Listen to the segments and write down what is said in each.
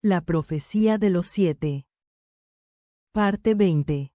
La profecía de los 7. Parte 20.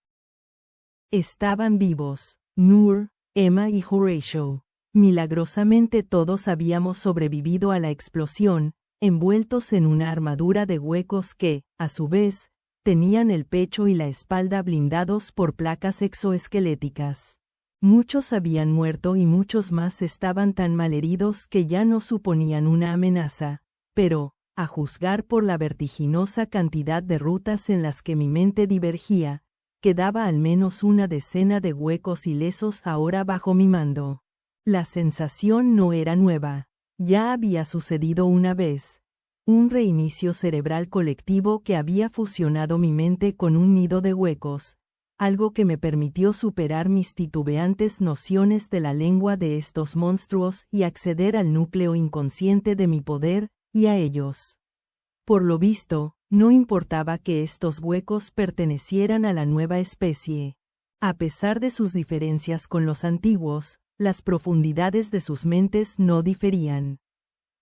Estaban vivos, Noor, Emma y Horatio. Milagrosamente todos habíamos sobrevivido a la explosión, envueltos en una armadura de huecos que, a su vez, tenían el pecho y la espalda blindados por placas exoesqueléticas. Muchos habían muerto y muchos más estaban tan malheridos que ya no suponían una amenaza, pero, a juzgar por la vertiginosa cantidad de rutas en las que mi mente divergía, quedaba al menos una decena de huecos ilesos ahora bajo mi mando. La sensación no era nueva, ya había sucedido una vez. Un reinicio cerebral colectivo que había fusionado mi mente con un nido de huecos, algo que me permitió superar mis titubeantes nociones de la lengua de estos monstruos y acceder al núcleo inconsciente de mi poder, y a ellos. Por lo visto, no importaba que estos huecos pertenecieran a la nueva especie. A pesar de sus diferencias con los antiguos, las profundidades de sus mentes no diferían.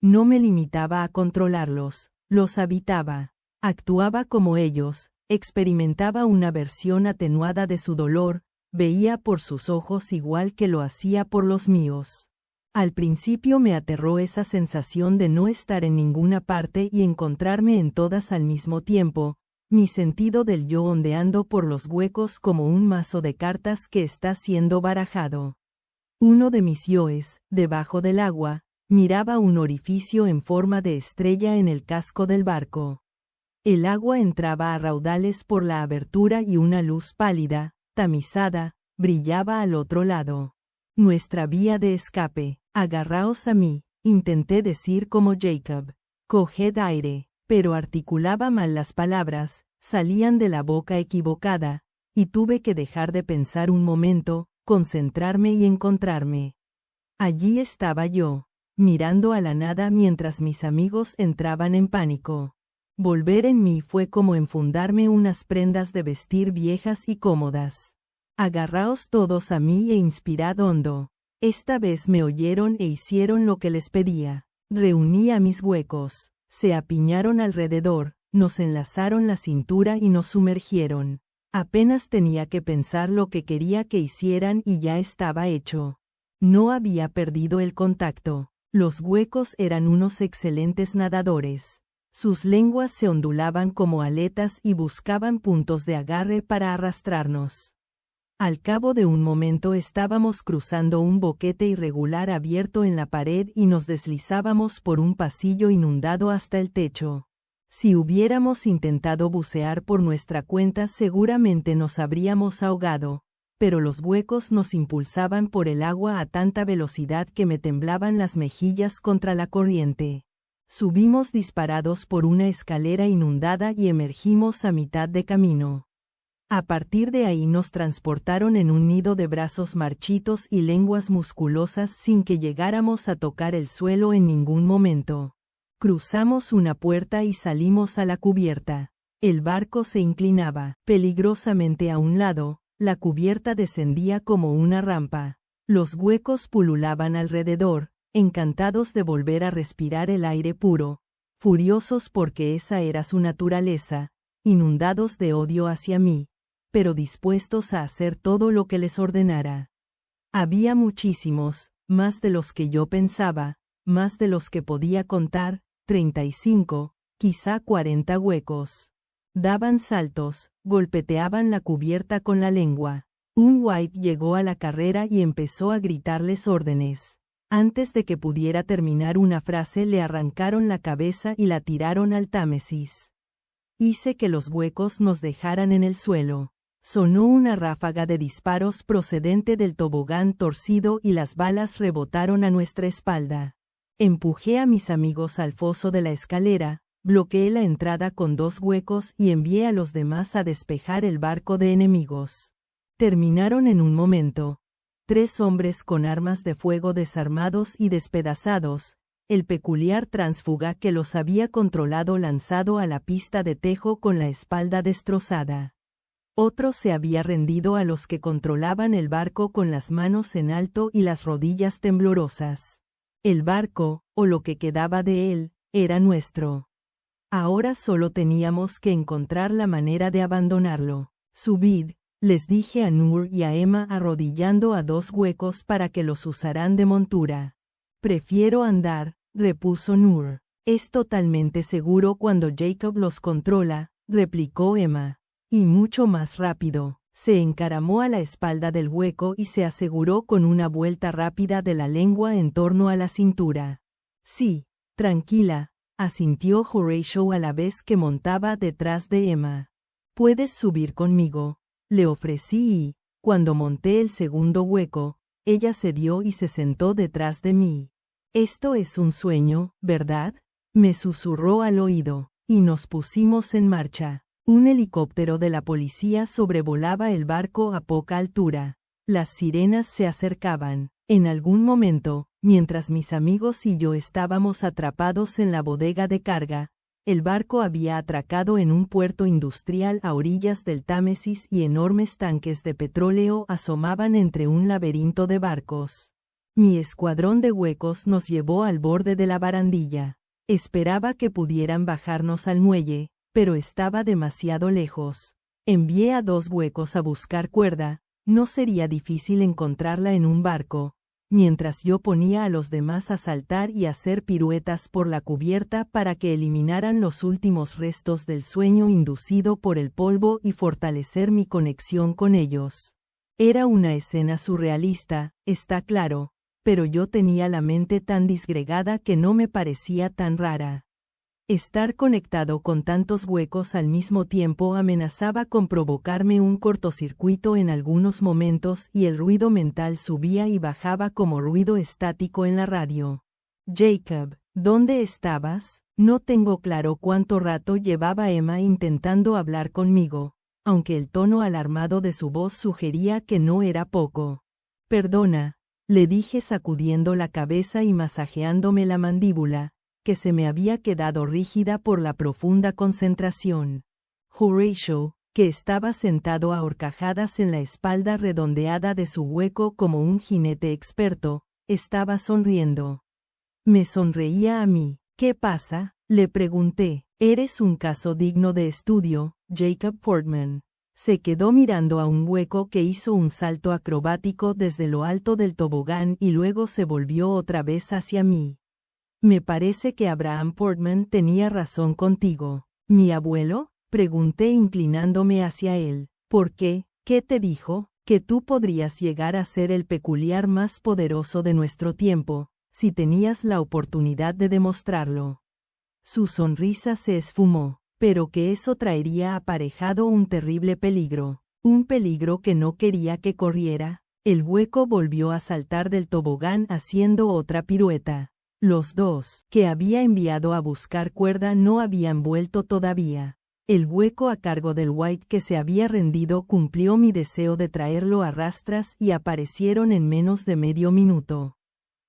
No me limitaba a controlarlos, los habitaba, actuaba como ellos, experimentaba una versión atenuada de su dolor, veía por sus ojos igual que lo hacía por los míos. Al principio me aterró esa sensación de no estar en ninguna parte y encontrarme en todas al mismo tiempo, mi sentido del yo ondeando por los huecos como un mazo de cartas que está siendo barajado. Uno de mis yoes, debajo del agua, miraba un orificio en forma de estrella en el casco del barco. El agua entraba a raudales por la abertura y una luz pálida, tamizada, brillaba al otro lado. Nuestra vía de escape. Agarraos a mí, intenté decir como Jacob. Coged aire, pero articulaba mal las palabras, salían de la boca equivocada, y tuve que dejar de pensar un momento, concentrarme y encontrarme. Allí estaba yo, mirando a la nada mientras mis amigos entraban en pánico. Volver en mí fue como enfundarme unas prendas de vestir viejas y cómodas. Agarraos todos a mí e inspirad hondo. Esta vez me oyeron e hicieron lo que les pedía. Reuní a mis huecos, se apiñaron alrededor, nos enlazaron la cintura y nos sumergieron. Apenas tenía que pensar lo que quería que hicieran y ya estaba hecho. No había perdido el contacto. Los huecos eran unos excelentes nadadores. Sus lenguas se ondulaban como aletas y buscaban puntos de agarre para arrastrarnos. Al cabo de un momento estábamos cruzando un boquete irregular abierto en la pared y nos deslizábamos por un pasillo inundado hasta el techo. Si hubiéramos intentado bucear por nuestra cuenta seguramente nos habríamos ahogado, pero los huecos nos impulsaban por el agua a tanta velocidad que me temblaban las mejillas contra la corriente. Subimos disparados por una escalera inundada y emergimos a mitad de camino. A partir de ahí nos transportaron en un nido de brazos marchitos y lenguas musculosas sin que llegáramos a tocar el suelo en ningún momento. Cruzamos una puerta y salimos a la cubierta. El barco se inclinaba peligrosamente a un lado, la cubierta descendía como una rampa. Los huecos pululaban alrededor, encantados de volver a respirar el aire puro, furiosos porque esa era su naturaleza, inundados de odio hacia mí, pero dispuestos a hacer todo lo que les ordenara. Había muchísimos, más de los que yo pensaba, más de los que podía contar, 35, quizá 40 huecos. Daban saltos, golpeteaban la cubierta con la lengua. Un white llegó a la carrera y empezó a gritarles órdenes. Antes de que pudiera terminar una frase le arrancaron la cabeza y la tiraron al Támesis. Hice que los huecos nos dejaran en el suelo. Sonó una ráfaga de disparos procedente del tobogán torcido y las balas rebotaron a nuestra espalda. Empujé a mis amigos al foso de la escalera, bloqueé la entrada con 2 huecos y envié a los demás a despejar el barco de enemigos. Terminaron en un momento. 3 hombres con armas de fuego desarmados y despedazados, el peculiar tránsfuga que los había controlado lanzado a la pista de tejo con la espalda destrozada. Otro se había rendido a los que controlaban el barco con las manos en alto y las rodillas temblorosas. El barco, o lo que quedaba de él, era nuestro. Ahora solo teníamos que encontrar la manera de abandonarlo. Subid, les dije a Noor y a Emma arrodillando a 2 huecos para que los usarán de montura. Prefiero andar, repuso Noor. Es totalmente seguro cuando Jacob los controla, replicó Emma. Y mucho más rápido. Se encaramó a la espalda del hueco y se aseguró con una vuelta rápida de la lengua en torno a la cintura. Sí, tranquila, asintió Horatio a la vez que montaba detrás de Emma. Puedes subir conmigo, le ofrecí y, cuando monté el segundo hueco, ella cedió y se sentó detrás de mí. Esto es un sueño, ¿verdad? Me susurró al oído, y nos pusimos en marcha. Un helicóptero de la policía sobrevolaba el barco a poca altura. Las sirenas se acercaban. En algún momento, mientras mis amigos y yo estábamos atrapados en la bodega de carga, el barco había atracado en un puerto industrial a orillas del Támesis y enormes tanques de petróleo asomaban entre un laberinto de barcos. Mi escuadrón de huecos nos llevó al borde de la barandilla. Esperaba que pudieran bajarnos al muelle, pero estaba demasiado lejos. Envié a 2 huecos a buscar cuerda, no sería difícil encontrarla en un barco, mientras yo ponía a los demás a saltar y hacer piruetas por la cubierta para que eliminaran los últimos restos del sueño inducido por el polvo y fortalecer mi conexión con ellos. Era una escena surrealista, está claro, pero yo tenía la mente tan disgregada que no me parecía tan rara. Estar conectado con tantos huecos al mismo tiempo amenazaba con provocarme un cortocircuito en algunos momentos y el ruido mental subía y bajaba como ruido estático en la radio. Jacob, ¿dónde estabas? No tengo claro cuánto rato llevaba Emma intentando hablar conmigo, aunque el tono alarmado de su voz sugería que no era poco. Perdona, le dije sacudiendo la cabeza y masajeándome la mandíbula, que se me había quedado rígida por la profunda concentración. Horatio, que estaba sentado a horcajadas en la espalda redondeada de su hueco como un jinete experto, estaba sonriendo. Me sonreía a mí. ¿Qué pasa? Le pregunté. Eres un caso digno de estudio, Jacob Portman. Se quedó mirando a un hueco que hizo un salto acrobático desde lo alto del tobogán y luego se volvió otra vez hacia mí. Me parece que Abraham Portman tenía razón contigo. ¿Mi abuelo? Pregunté inclinándome hacia él. ¿Por qué? ¿Qué te dijo? Que tú podrías llegar a ser el peculiar más poderoso de nuestro tiempo, si tenías la oportunidad de demostrarlo. Su sonrisa se esfumó, pero que eso traería aparejado un terrible peligro. Un peligro que no quería que corriera. El hueco volvió a saltar del tobogán haciendo otra pirueta. Los 2, que había enviado a buscar cuerda, no habían vuelto todavía. El hueco a cargo del White que se había rendido cumplió mi deseo de traerlo a rastras y aparecieron en menos de medio minuto.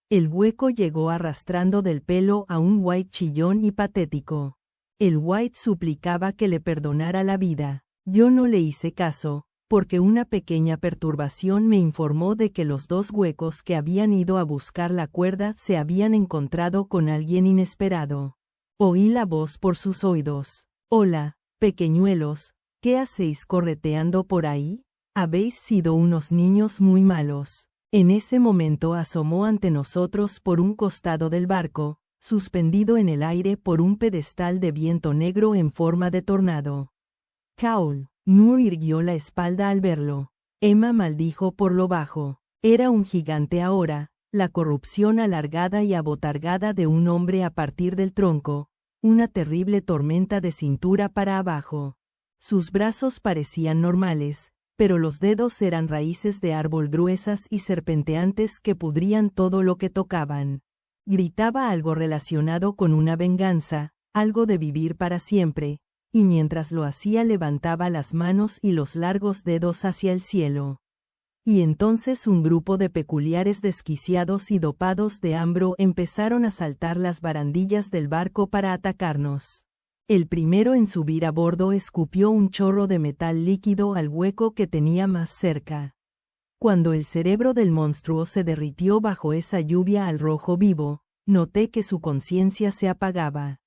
El hueco llegó arrastrando del pelo a un White chillón y patético. El White suplicaba que le perdonara la vida. Yo no le hice caso, porque una pequeña perturbación me informó de que los 2 huecos que habían ido a buscar la cuerda se habían encontrado con alguien inesperado. Oí la voz por sus oídos. Hola, pequeñuelos, ¿qué hacéis correteando por ahí? Habéis sido unos niños muy malos. En ese momento asomó ante nosotros por un costado del barco, suspendido en el aire por un pedestal de viento negro en forma de tornado. Caul. Noor irguió la espalda al verlo. Emma maldijo por lo bajo. Era un gigante ahora, la corrupción alargada y abotargada de un hombre a partir del tronco, una terrible tormenta de cintura para abajo. Sus brazos parecían normales, pero los dedos eran raíces de árbol gruesas y serpenteantes que pudrían todo lo que tocaban. Gritaba algo relacionado con una venganza, algo de vivir para siempre, y mientras lo hacía levantaba las manos y los largos dedos hacia el cielo. Y entonces un grupo de peculiares desquiciados y dopados de hambro empezaron a saltar las barandillas del barco para atacarnos. El primero en subir a bordo escupió un chorro de metal líquido al hueco que tenía más cerca. Cuando el cerebro del monstruo se derritió bajo esa lluvia al rojo vivo, noté que su conciencia se apagaba.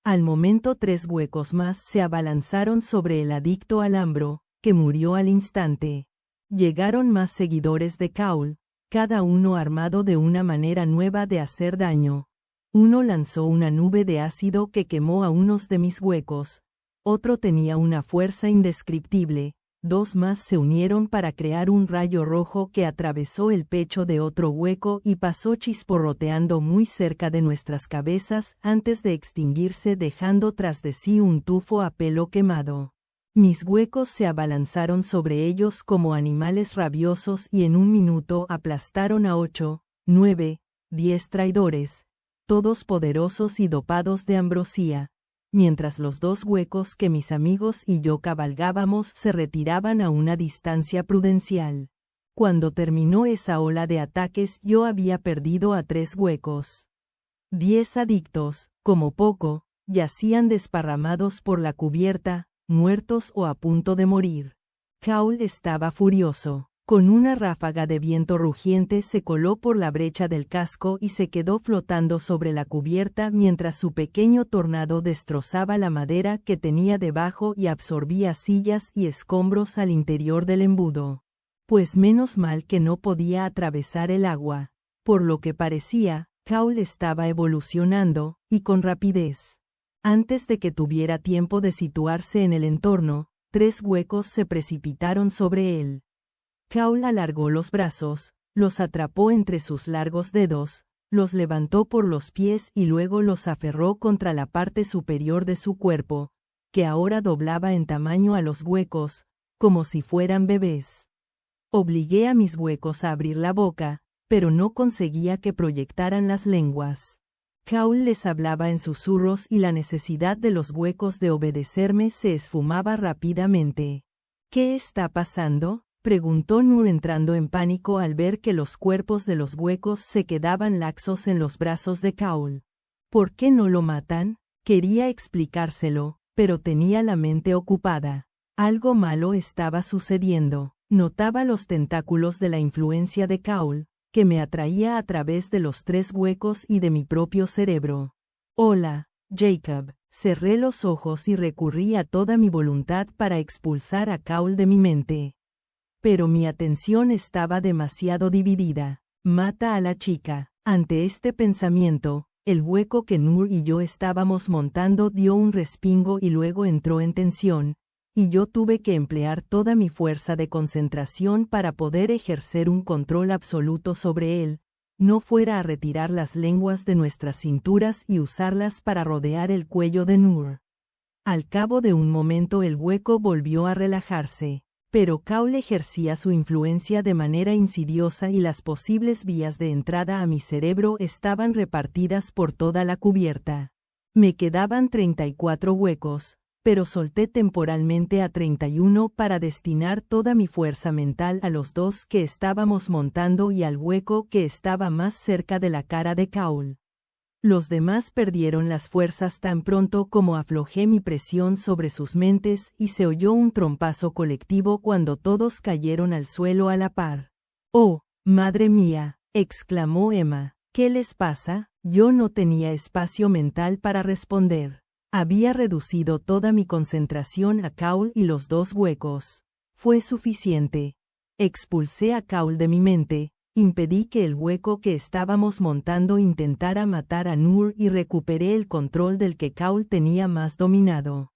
Al momento 3 huecos más se abalanzaron sobre el adicto al ambro, que murió al instante. Llegaron más seguidores de Kaul, cada uno armado de una manera nueva de hacer daño. Uno lanzó una nube de ácido que quemó a unos de mis huecos. Otro tenía una fuerza indescriptible. 2 más se unieron para crear un rayo rojo que atravesó el pecho de otro hueco y pasó chisporroteando muy cerca de nuestras cabezas antes de extinguirse dejando tras de sí un tufo a pelo quemado. Mis huecos se abalanzaron sobre ellos como animales rabiosos y en un minuto aplastaron a 8, 9, 10 traidores, todos poderosos y dopados de ambrosía, mientras los 2 huecos que mis amigos y yo cabalgábamos se retiraban a una distancia prudencial. Cuando terminó esa ola de ataques yo había perdido a 3 huecos. 10 adictos, como poco, yacían desparramados por la cubierta, muertos o a punto de morir. Kaul estaba furioso. Con una ráfaga de viento rugiente se coló por la brecha del casco y se quedó flotando sobre la cubierta mientras su pequeño tornado destrozaba la madera que tenía debajo y absorbía sillas y escombros al interior del embudo. Pues menos mal que no podía atravesar el agua. Por lo que parecía, Kaul estaba evolucionando, y con rapidez. Antes de que tuviera tiempo de situarse en el entorno, 3 huecos se precipitaron sobre él. Kaul alargó los brazos, los atrapó entre sus largos dedos, los levantó por los pies y luego los aferró contra la parte superior de su cuerpo, que ahora doblaba en tamaño a los huecos, como si fueran bebés. Obligué a mis huecos a abrir la boca, pero no conseguía que proyectaran las lenguas. Kaul les hablaba en susurros y la necesidad de los huecos de obedecerme se esfumaba rápidamente. ¿Qué está pasando?, preguntó Nur entrando en pánico al ver que los cuerpos de los huecos se quedaban laxos en los brazos de Kaul. ¿Por qué no lo matan? Quería explicárselo, pero tenía la mente ocupada. Algo malo estaba sucediendo. Notaba los tentáculos de la influencia de Kaul, que me atraía a través de los 3 huecos y de mi propio cerebro. Hola, Jacob. Cerré los ojos y recurrí a toda mi voluntad para expulsar a Kaul de mi mente. Pero mi atención estaba demasiado dividida. Mata a la chica. Ante este pensamiento, el hueco que Nur y yo estábamos montando dio un respingo y luego entró en tensión, y yo tuve que emplear toda mi fuerza de concentración para poder ejercer un control absoluto sobre él, no fuera a retirar las lenguas de nuestras cinturas y usarlas para rodear el cuello de Nur. Al cabo de un momento el hueco volvió a relajarse. Pero Kaul ejercía su influencia de manera insidiosa y las posibles vías de entrada a mi cerebro estaban repartidas por toda la cubierta. Me quedaban 34 huecos, pero solté temporalmente a 31 para destinar toda mi fuerza mental a los 2 que estábamos montando y al hueco que estaba más cerca de la cara de Kaul. Los demás perdieron las fuerzas tan pronto como aflojé mi presión sobre sus mentes y se oyó un trompazo colectivo cuando todos cayeron al suelo a la par. «¡Oh, madre mía!», exclamó Emma. «¿Qué les pasa?». Yo no tenía espacio mental para responder. Había reducido toda mi concentración a Kaul y los 2 huecos. Fue suficiente. Expulsé a Kaul de mi mente. Impedí que el hueco que estábamos montando intentara matar a Nur y recuperé el control del que Kaul tenía más dominado.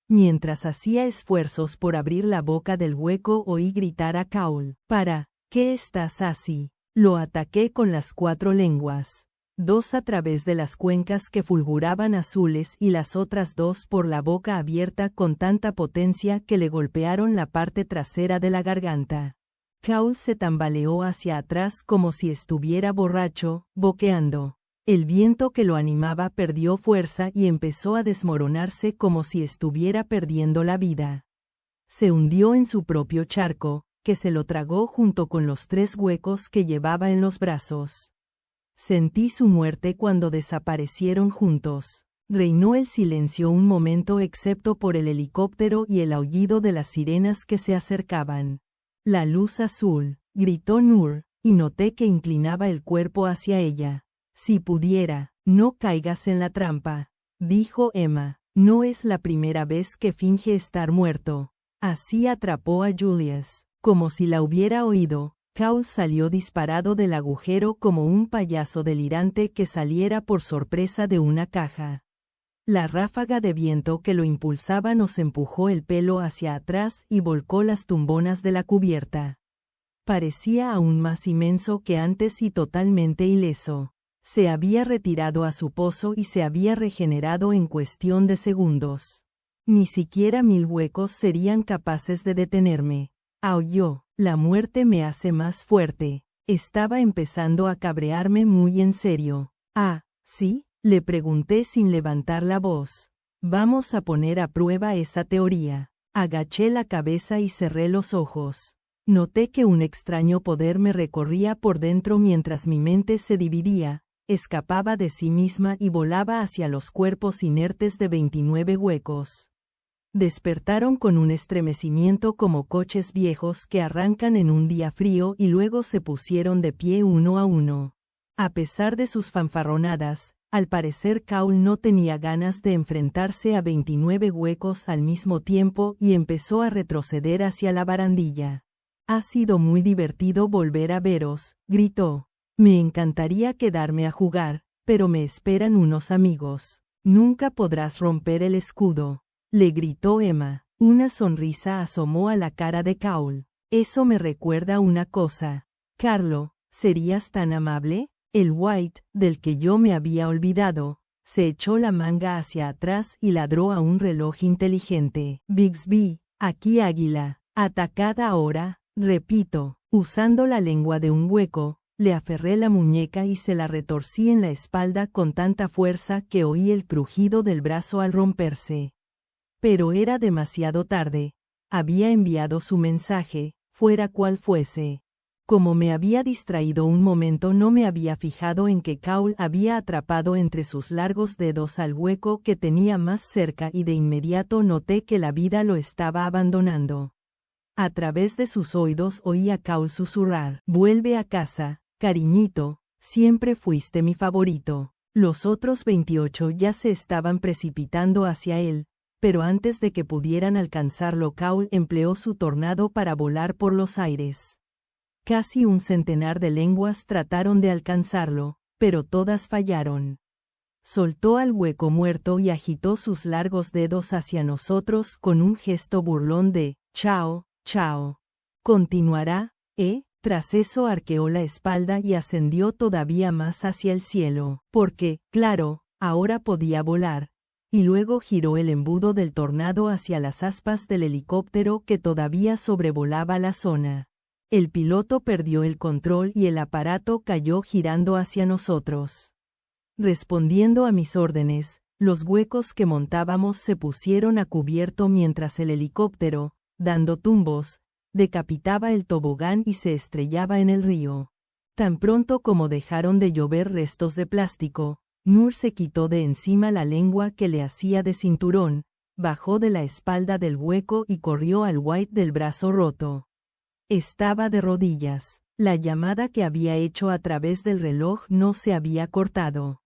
Mientras hacía esfuerzos por abrir la boca del hueco oí gritar a Kaul. «¿Para qué estás así?». Lo ataqué con las 4 lenguas. 2 a través de las cuencas que fulguraban azules y las otras 2 por la boca abierta con tanta potencia que le golpearon la parte trasera de la garganta. Kaul se tambaleó hacia atrás como si estuviera borracho, boqueando. El viento que lo animaba perdió fuerza y empezó a desmoronarse como si estuviera perdiendo la vida. Se hundió en su propio charco, que se lo tragó junto con los 3 huecos que llevaba en los brazos. Sentí su muerte cuando desaparecieron juntos. Reinó el silencio un momento excepto por el helicóptero y el aullido de las sirenas que se acercaban. «La luz azul», gritó Nur, y noté que inclinaba el cuerpo hacia ella. «Si pudiera, no caigas en la trampa». dijo Emma. No es la primera vez que finge estar muerto. Así atrapó a Julius. Como si la hubiera oído, Caul salió disparado del agujero como un payaso delirante que saliera por sorpresa de una caja. La ráfaga de viento que lo impulsaba nos empujó el pelo hacia atrás y volcó las tumbonas de la cubierta. Parecía aún más inmenso que antes y totalmente ileso. Se había retirado a su pozo y se había regenerado en cuestión de segundos. Ni siquiera 1000 huecos serían capaces de detenerme. Aulló. La muerte me hace más fuerte. Estaba empezando a cabrearme muy en serio. Ah, ¿sí? Le pregunté sin levantar la voz. Vamos a poner a prueba esa teoría. Agaché la cabeza y cerré los ojos. Noté que un extraño poder me recorría por dentro mientras mi mente se dividía, escapaba de sí misma y volaba hacia los cuerpos inertes de 29 huecos. Despertaron con un estremecimiento como coches viejos que arrancan en un día frío y luego se pusieron de pie uno a uno. A pesar de sus fanfarronadas, al parecer Caul no tenía ganas de enfrentarse a 29 huecos al mismo tiempo y empezó a retroceder hacia la barandilla. «Ha sido muy divertido volver a veros», gritó. «Me encantaría quedarme a jugar, pero me esperan unos amigos. Nunca podrás romper el escudo», le gritó Emma. Una sonrisa asomó a la cara de Caul. «Eso me recuerda una cosa. Carlo, ¿serías tan amable?» El White, del que yo me había olvidado, se echó la manga hacia atrás y ladró a un reloj inteligente. «Bigsby, aquí Águila, atacad ahora», repito, usando la lengua de un hueco, le aferré la muñeca y se la retorcí en la espalda con tanta fuerza que oí el crujido del brazo al romperse. Pero era demasiado tarde. Había enviado su mensaje, fuera cual fuese. Como me había distraído un momento, no me había fijado en que Caul había atrapado entre sus largos dedos al hueco que tenía más cerca y de inmediato noté que la vida lo estaba abandonando. A través de sus oídos oí a Caul susurrar: «Vuelve a casa, cariñito, siempre fuiste mi favorito». Los otros 28 ya se estaban precipitando hacia él, pero antes de que pudieran alcanzarlo, Caul empleó su tornado para volar por los aires. Casi un centenar de lenguas trataron de alcanzarlo, pero todas fallaron. Soltó al hueco muerto y agitó sus largos dedos hacia nosotros con un gesto burlón de «Chao, chao. Continuará, ¿eh?» Tras eso arqueó la espalda y ascendió todavía más hacia el cielo, porque, claro, ahora podía volar. Y luego giró el embudo del tornado hacia las aspas del helicóptero que todavía sobrevolaba la zona. El piloto perdió el control y el aparato cayó girando hacia nosotros. Respondiendo a mis órdenes, los huecos que montábamos se pusieron a cubierto mientras el helicóptero, dando tumbos, decapitaba el tobogán y se estrellaba en el río. Tan pronto como dejaron de llover restos de plástico, Noor se quitó de encima la lengua que le hacía de cinturón, bajó de la espalda del hueco y corrió al White del brazo roto. Estaba de rodillas. La llamada que había hecho a través del reloj no se había cortado.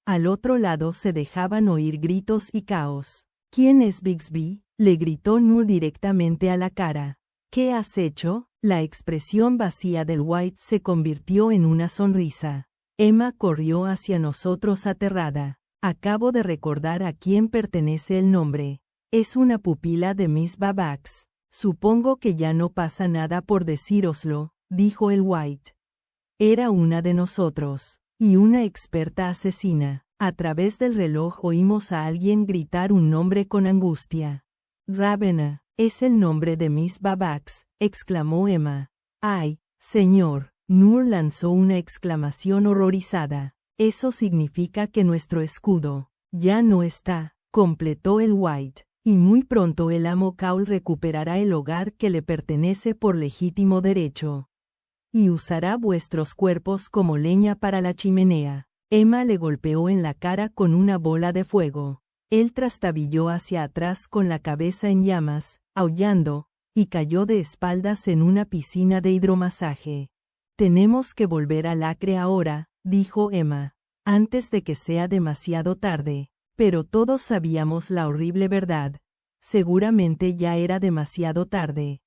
Al otro lado se dejaban oír gritos y caos. «¿Quién es Bigsby?», le gritó Noor directamente a la cara. «¿Qué has hecho?». La expresión vacía del White se convirtió en una sonrisa. Emma corrió hacia nosotros aterrada. «Acabo de recordar a quién pertenece el nombre. Es una pupila de Miss Babax. Supongo que ya no pasa nada por decíroslo», dijo el White. Era una de nosotros, y una experta asesina. A través del reloj oímos a alguien gritar un nombre con angustia. «Ravenna, es el nombre de Miss Babax», exclamó Emma. «Ay, señor». Noor lanzó una exclamación horrorizada. «Eso significa que nuestro escudo ya no está», completó el White. «Y muy pronto el amo Caul recuperará el hogar que le pertenece por legítimo derecho. Y usará vuestros cuerpos como leña para la chimenea». Emma le golpeó en la cara con una bola de fuego. Él trastabilló hacia atrás con la cabeza en llamas, aullando, y cayó de espaldas en una piscina de hidromasaje. «Tenemos que volver al acre ahora», dijo Emma, «antes de que sea demasiado tarde». Pero todos sabíamos la horrible verdad. Seguramente ya era demasiado tarde.